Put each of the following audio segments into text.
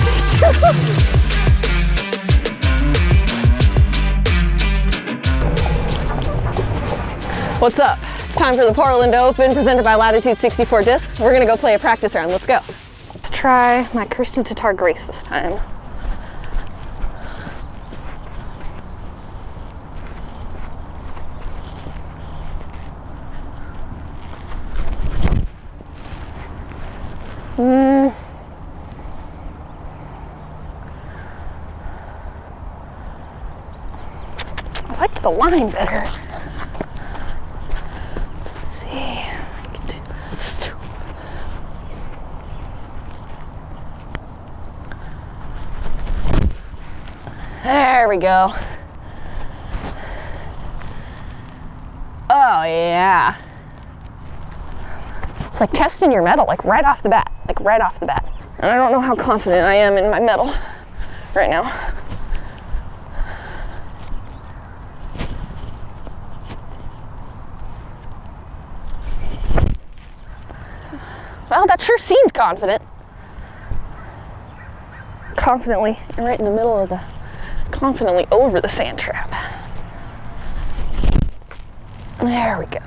take 2. What's up? It's time for the Portland Open presented by Latitude 64 Discs. We're gonna go play a practice round. Let's go. Let's try my Kirsten Tatar Grace this time. I liked the line better. There we go. Oh yeah. It's like testing your metal, like right off the bat, And I don't know how confident I am in my metal right now. Well, that sure seemed confident. Confidently, right in the middle of the, confidently over the sand trap. There we go.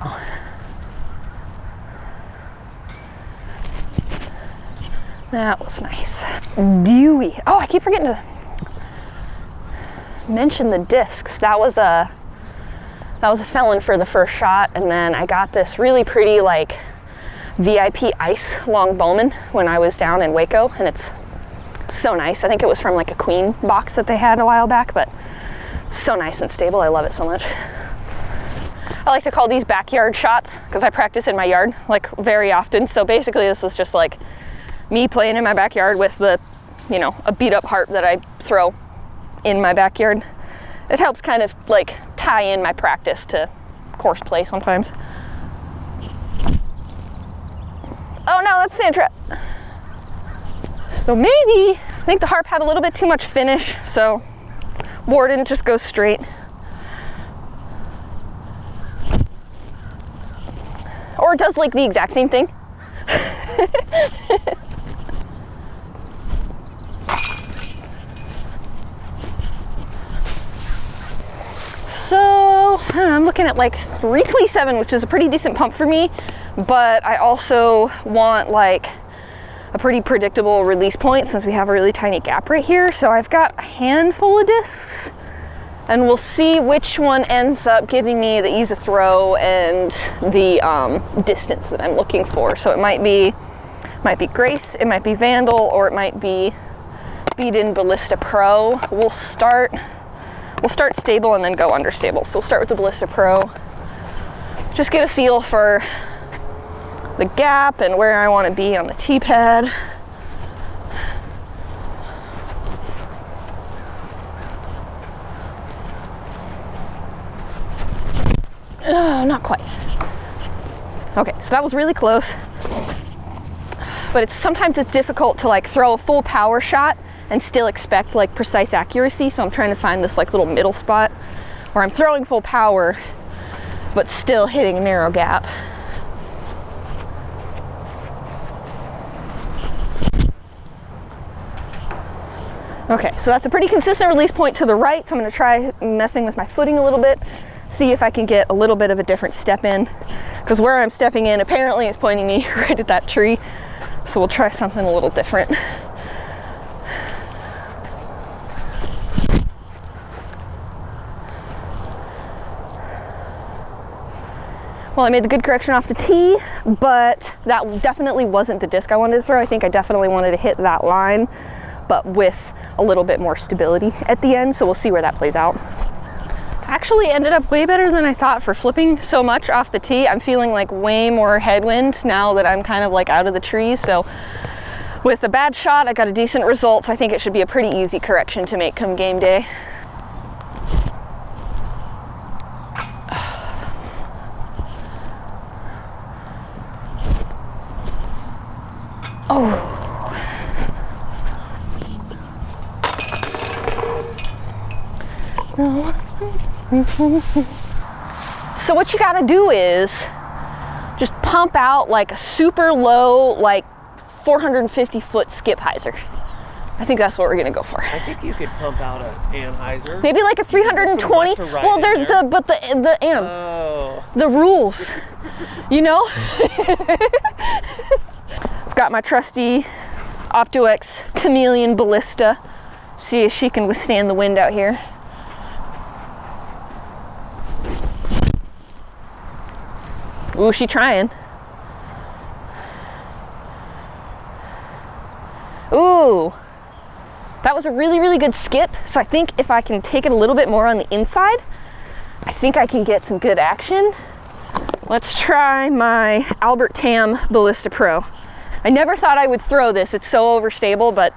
That was nice. Dewy. Oh, I keep forgetting to mention the discs. That was a felon for the first shot, and then I got this really pretty like VIP ice long Bowman when I was down in Waco, and it's so nice. I think it was from like a Queen box that they had a while back, but so nice and stable. I love it so much. I like to call these backyard shots because I practice in my yard like very often. So basically this is just like me playing in my backyard with the, you know, a beat up harp that I throw in my backyard. It helps kind of like tie in my practice to course play sometimes. Oh no, that's sand trap. So maybe, I think the harp had a little bit too much finish, so Warden just goes straight. Or it does like the exact same thing. So, I don't know, I'm looking at like 327, which is a pretty decent pump for me, but I also want like a pretty predictable release point since we have a really tiny gap right here. So I've got a handful of discs and we'll see which one ends up giving me the ease of throw and the distance that I'm looking for. So it might be Grace, it might be Vandal, or it might be Beat-In Ballista Pro. We'll start stable and then go understable. So we'll start with the Ballista Pro. Just get a feel for the gap and where I want to be on the T-pad. Oh, not quite. Okay, so that was really close. But sometimes it's difficult to like throw a full power shot and still expect like precise accuracy. So I'm trying to find this like little middle spot where I'm throwing full power but still hitting a narrow gap. Okay, so that's a pretty consistent release point to the right, so I'm going to try messing with my footing a little bit, see if I can get a little bit of a different step in, because where I'm stepping in apparently is pointing me right at that tree, so we'll try something a little different. Well, I made the good correction off the tee, but that definitely wasn't the disc I wanted to throw. I think I definitely wanted to hit that line, but with a little bit more stability at the end, so we'll see where that plays out. Actually ended up way better than I thought for flipping so much off the tee. I'm feeling like way more headwind now that I'm kind of like out of the trees, so with a bad shot, I got a decent result, so I think it should be a pretty easy correction to make come game day. Oh. So what you gotta do is just pump out like a super low, like 450 foot skip hyzer. I think that's what we're gonna go for. I think you could pump out an Anheuser. Maybe like a 320. Well, there's the amp. Oh. The rules. You know? I've got my trusty OptoX Chameleon Ballista. See if she can withstand the wind out here. Ooh, she trying. Ooh, that was a really, really good skip. So I think if I can take it a little bit more on the inside, I think I can get some good action. Let's try my Albert Tam Ballista Pro. I never thought I would throw this. It's so overstable, but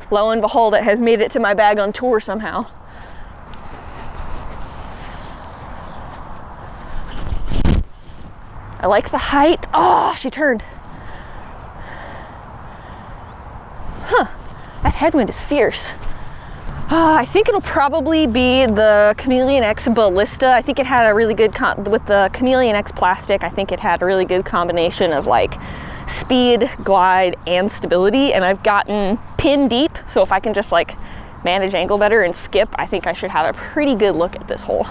lo and behold, it has made it to my bag on tour somehow. I like the height. Oh, she turned. Huh, that headwind is fierce. I think it'll probably be the Chameleon X Ballista. I think it had a really good, with the Chameleon X plastic, I think it had a really good combination of like speed, glide, and stability. And I've gotten pin deep, so if I can just like manage angle better and skip, I think I should have a pretty good look at this hole.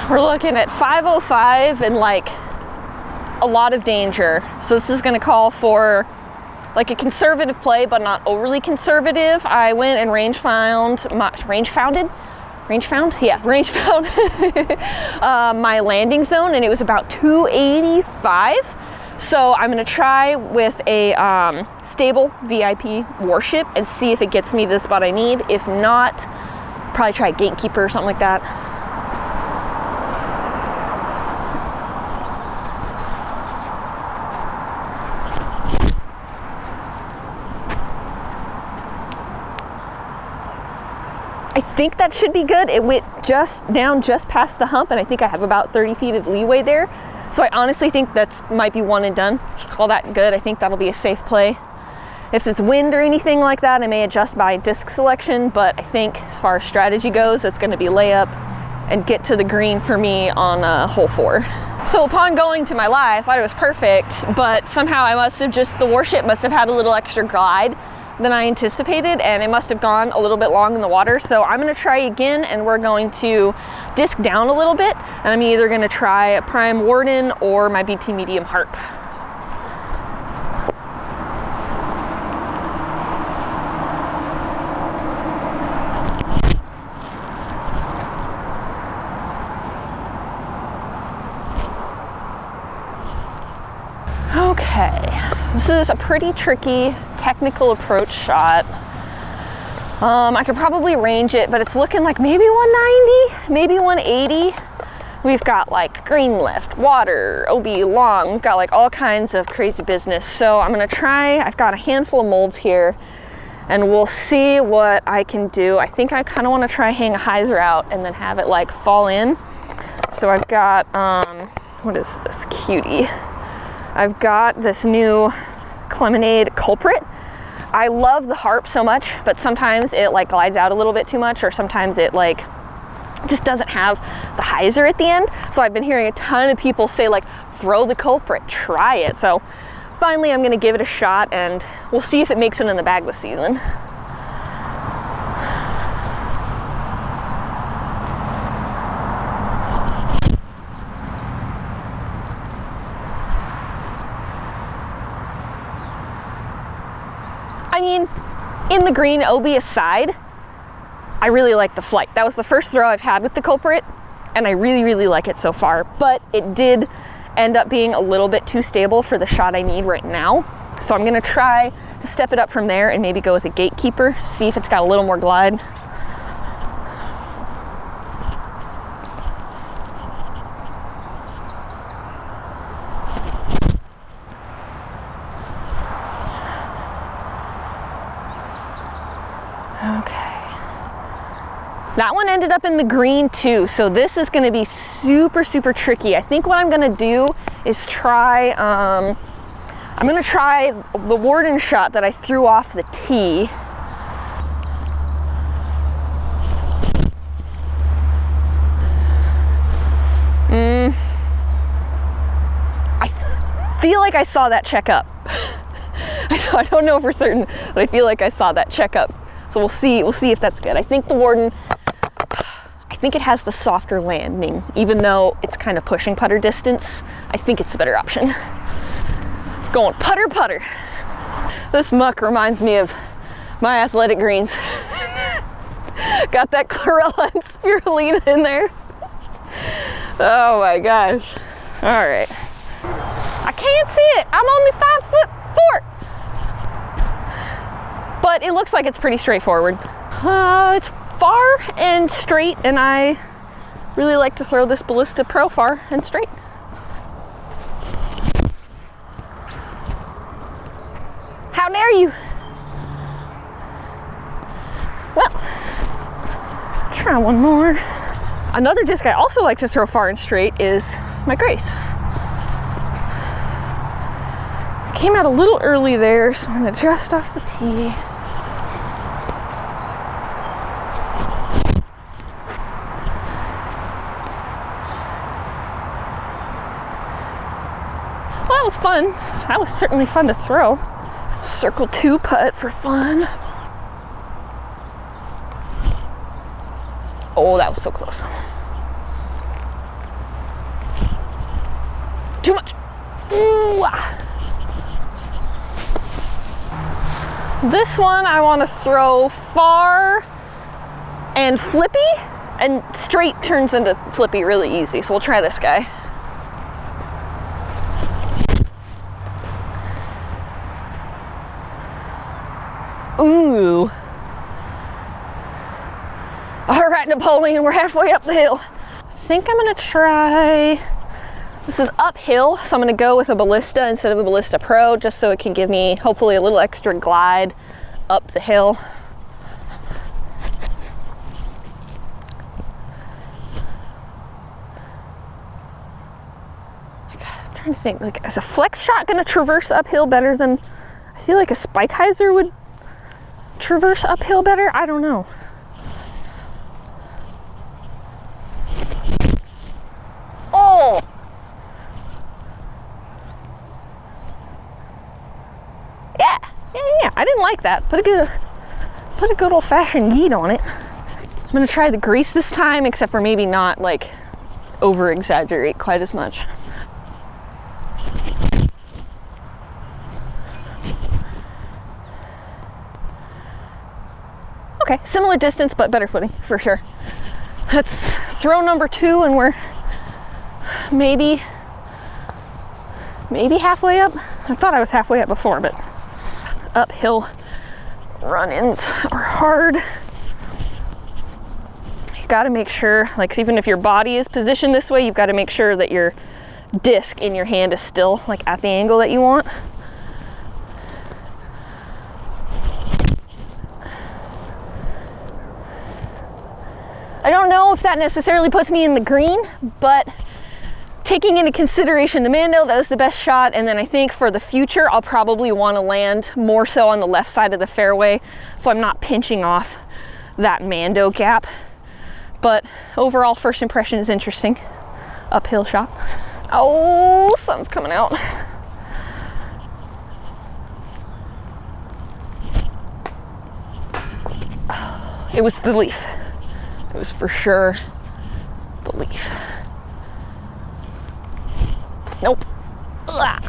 We're looking at 505 and like a lot of danger. So this is gonna call for like a conservative play, but not overly conservative. I went and range found my landing zone, and it was about 285. So I'm gonna try with a stable VIP warship and see if it gets me to the spot I need. If not, probably try a gatekeeper or something like that. I think that should be good. It went just past the hump, and I think I have about 30 feet of leeway there. So I honestly think that's might be one and done. Call that good. I think that'll be a safe play. If it's wind or anything like that, I may adjust my disc selection, but I think as far as strategy goes, it's gonna be layup and get to the green for me on hole 4. So upon going to my lie, I thought it was perfect, but somehow the warship must have had a little extra glide than I anticipated, and it must have gone a little bit long in the water. So I'm gonna try again, and we're going to disc down a little bit, and I'm either gonna try a Prime Warden or my BT Medium Harp. Okay, this is a pretty tricky technical approach shot. I could probably range it, but it's looking like maybe 190, maybe 180. We've got like green left, water, OB long. We've got like all kinds of crazy business. So I'm gonna try, I've got a handful of molds here, and we'll see what I can do. I think I kind of want to try hang a hyzer out and then have it like fall in. So I've got, what is this cutie? I've got this new Lemonade Culprit. I love the harp so much, but sometimes it like glides out a little bit too much, or sometimes it like just doesn't have the hyzer at the end. So I've been hearing a ton of people say like, throw the Culprit, try it. So finally I'm gonna give it a shot, and we'll see if it makes it in the bag this season. I mean, in the green, OB aside, I really like the flight. That was the first throw I've had with the Culprit, and I really, really like it so far. But it did end up being a little bit too stable for the shot I need right now. So I'm gonna try to step it up from there and maybe go with a Gatekeeper, see if it's got a little more glide. That one ended up in the green too, so this is gonna be super, super tricky. I think what I'm gonna do is try, I'm gonna try the warden shot that I threw off the tee. I feel like I saw that check up. I don't know for certain, but I feel like I saw that check up. So we'll see if that's good. I think the warden, I think it has the softer landing, even though it's kind of pushing putter distance. I think it's the better option. Going putter putter. This muck reminds me of my athletic greens. Got that chlorella and spirulina in there. Oh my gosh. All right. I can't see it. I'm only 5'4". But it looks like it's pretty straightforward. It's far and straight, and I really like to throw this Ballista Pro far and straight. How dare you? Well, try one more. Another disc I also like to throw far and straight is my Grace. Came out a little early there, so I'm gonna adjust off the tee. Well, that was fun. That was certainly fun to throw. Circle 2 putt for fun. Oh, that was so close. Too much. Ooh. This one I want to throw far and flippy, and straight turns into flippy really easy. So we'll try this guy. Ooh. All right, Napoleon, we're halfway up the hill. I think I'm gonna try, this is uphill, so I'm gonna go with a Ballista instead of a Ballista Pro, just so it can give me hopefully a little extra glide up the hill. I'm trying to think, like, is a flex shot gonna traverse uphill better than, I feel like a spike hyzer would traverse uphill better? I don't know. Oh! Yeah. I didn't like that. Put a good old-fashioned yeet on it. I'm gonna try the grease this time, except for maybe not like over-exaggerate quite as much. Okay, similar distance, but better footing for sure. That's throw number 2, and we're maybe halfway up. I thought I was halfway up before, but uphill run-ins are hard. You got to make sure, like, even if your body is positioned this way, you've got to make sure that your disc in your hand is still like at the angle that you want. I don't know if that necessarily puts me in the green, but taking into consideration the Mando, that was the best shot. And then I think for the future, I'll probably want to land more so on the left side of the fairway, so I'm not pinching off that Mando gap. But overall, first impression is interesting. Uphill shot. Oh, sun's coming out. It was the leaf. It was for sure the leaf. Nope. Ugh.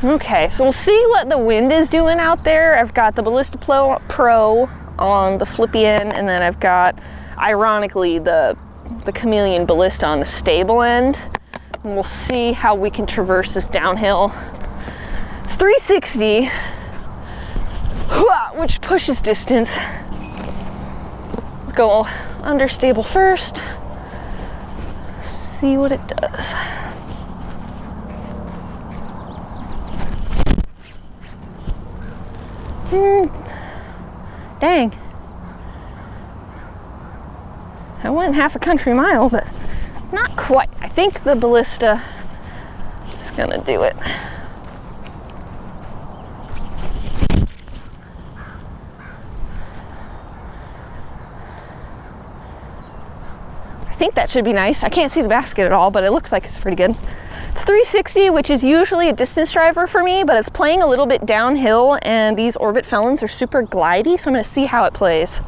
Okay, so we'll see what the wind is doing out there. I've got the Ballista Pro on the flippy end, and then I've got, ironically, the Chameleon Ballista on the stable end. And we'll see how we can traverse this downhill. It's 360, which pushes distance. Let's go understable first. See what it does. Dang, I went half a country mile, but not quite. I think the ballista is gonna do it. I think that should be nice. I can't see the basket at all, but it looks like it's pretty good. It's 360, which is usually a distance driver for me, but it's playing a little bit downhill, and these Orbit Felons are super glidey, so I'm gonna see how it plays.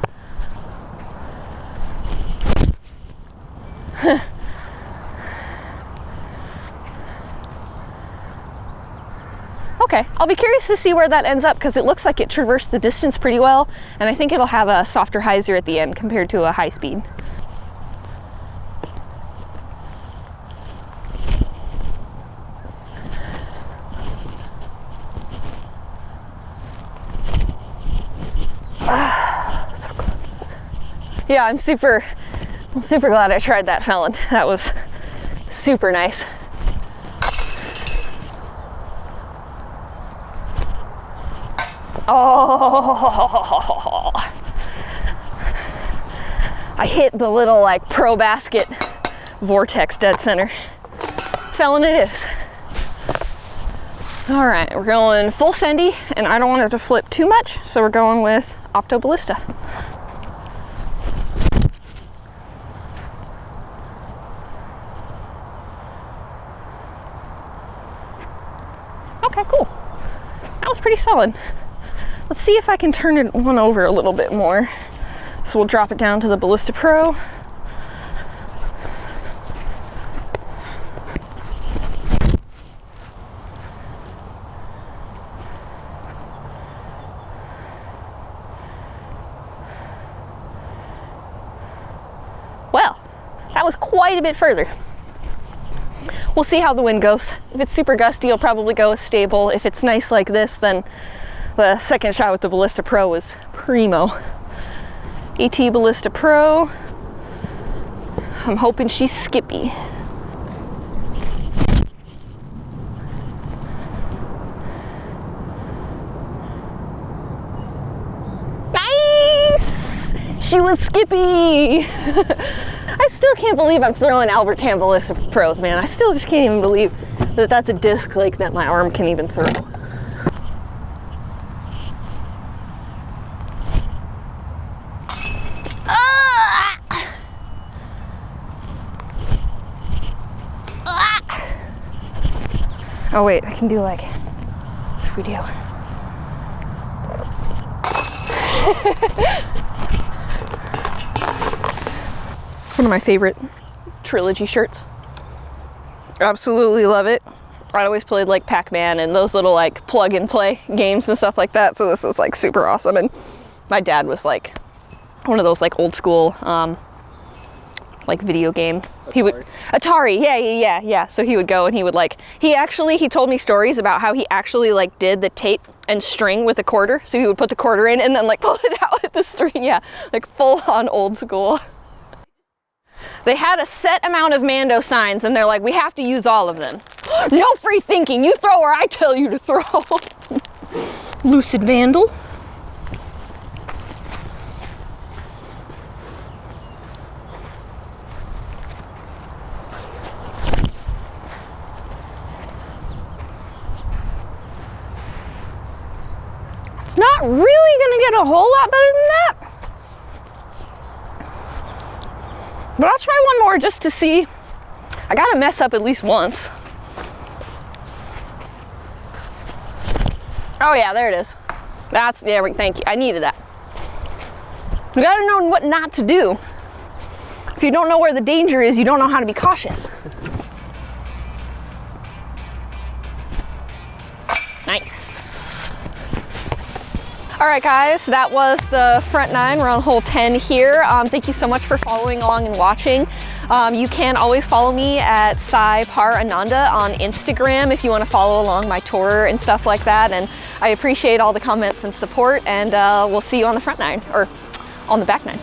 Okay, I'll be curious to see where that ends up because it looks like it traversed the distance pretty well, and I think it'll have a softer hyzer at the end compared to a high speed. So close. Yeah, I'm super glad I tried that Felon. That was super nice. Oh, I hit the little like pro basket vortex dead center. Felon it is. All right, we're going full sendy, and I don't want it to flip too much, so we're going with Opto Ballista. Okay, cool. That was pretty solid. Let's see if I can turn it one over a little bit more. So we'll drop it down to the Ballista Pro. Well, that was quite a bit further. We'll see how the wind goes. If it's super gusty, it'll probably go as stable. If it's nice like this, then the second shot with the Ballista Pro was primo. AT Ballista Pro. I'm hoping she's skippy. Nice! She was skippy! I still can't believe I'm throwing Albert Tam Ballista Pros, man. I still just can't even believe that that's a disc like that my arm can even throw. Oh wait, I can do like, what should we do? One of my favorite Trilogy shirts. Absolutely love it. I always played like Pac-Man and those little like plug and play games and stuff like that, so this is like super awesome. And my dad was like one of those like old school like video game. Atari. He would Atari, yeah. So he would go and he would like he told me stories about how he actually like did the tape and string with a quarter. So he would put the quarter in and then like pull it out with the string. Yeah, like full on old school. They had a set amount of Mando signs and they're like, we have to use all of them. No free thinking, you throw where I tell you to throw. Lucid Vandal. It's not really gonna get a whole lot better than that. But I'll try one more just to see. I gotta mess up at least once. Oh yeah, there it is. That's, yeah, thank you. I needed that. You gotta know what not to do. If you don't know where the danger is, you don't know how to be cautious. Nice. All right, guys, that was the front nine. We're on hole 10 here. Thank you so much for following along and watching. You can always follow me at Sai Ananda on Instagram if you want to follow along my tour and stuff like that. And I appreciate all the comments and support, and we'll see you on the front nine, or on the back nine.